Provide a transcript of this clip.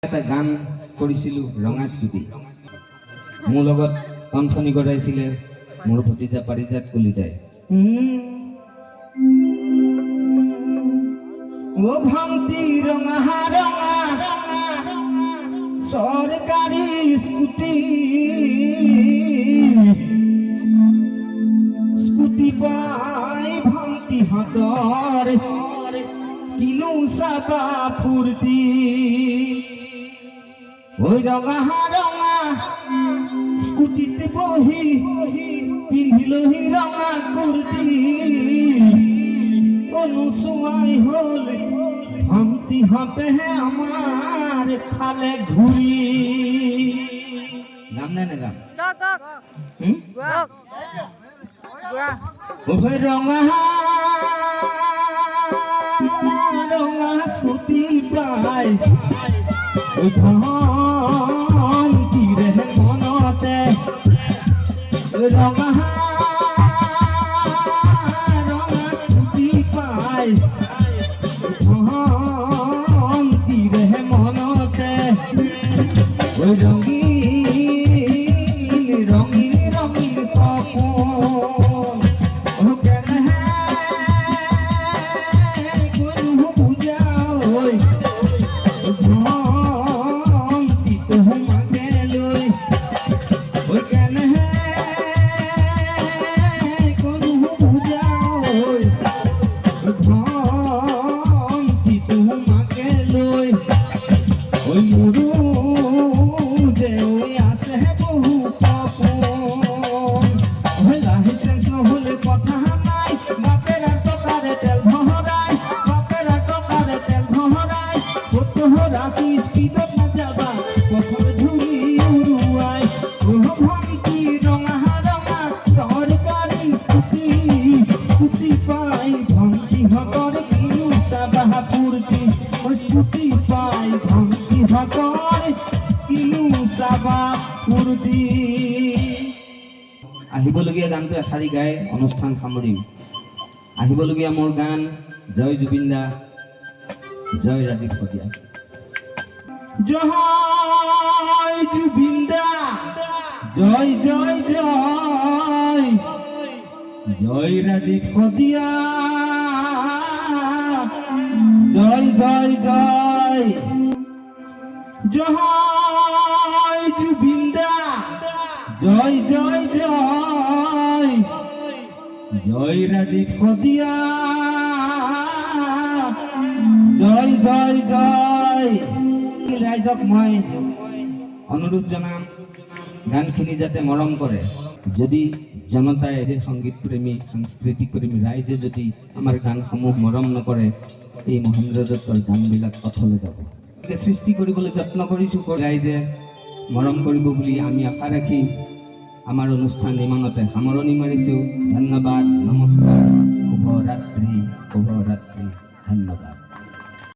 এটা গান কৰিছিলো ৰঙা স্কুটি মোৰ লগত কণ্ঠনি কৰাইছিলে মোৰ ভতিজা পাৰিজাত কলিতাই ও ভন্তি ৰঙা ৰঙা সৰকাৰি স্কুটি স্কুটি পাই ভন্তি হাতৰ কিনো চাবা ফুৰ্তি ওই রঙা রঙা স্কুটিতে বহি পিন্ধিলহি রঙা কুর্তি অনুসুয়াই হল ভন্তি হবে আমার খালে ঘুরি গাম না গাম ওই রঙা রঙা স্কুটি পাই ওই ভন্তি রে মনতে রঙা রঙা স্কুটি পাই ভন্তি রে মনতে ওই রঙিন রঙিন রঙিন সপন ও কেন কোনো বুঝা ওই ওই মুরু যে ওই আসে বহু পাপন ওই লাইসেন্স নহলে কথা নাই বাপের টাকারে তেল ভরাই বাপের টাকারে তেল ভরাই কত রাতি স্পিডত না যাবা কখন ধুলি উড়ুয়াই ও ভন্তি রঙা রঙা সরকারি স্কুটি স্কুটি পাই ভন্তি হকর কিনু সাবা ফুর্তি ওই স্কুটি পাই ভন্তি হকর কিনু সাবা ফুর্তি আহিবলগীয়া গানটো এশাৰী গাই অনুষ্ঠান সামৰিম আহিবলগীয়া মোৰ গান জয় জুবিন দা জয় ৰাজীৱ শদিয়া জয় জুবিন দা জয় জয় জয় জয় ৰাজীৱ শদিয়া জয় জয় জয় জয় জুবিন দা জয় জয় জয় জয় ৰাজীৱ শদিয়া জয় জয় জয় ৰাইজক মই অনুৰোধ জনাম গানখিনি যাতে মৰম কৰে যদি জনতাই যে সংগীত প্ৰেমী সাংস্কৃতিক প্ৰেমী ৰাইজে যদি আমাৰ গানসমূহ মৰম নকৰে এই মহেন্দ্ৰ দত্তৰ গানবিলাক অথলে যাব সৃষ্টি কৰিবলৈ যত্ন কৰিছোঁ ৰাইজে মৰম কৰিব বুলি আমি আশা ৰাখি আমাৰ অনুষ্ঠান ইমানতে সামৰণি মাৰিছোঁ ধন্যবাদ নমস্কাৰ শুভৰাত্ৰি ধন্যবাদ।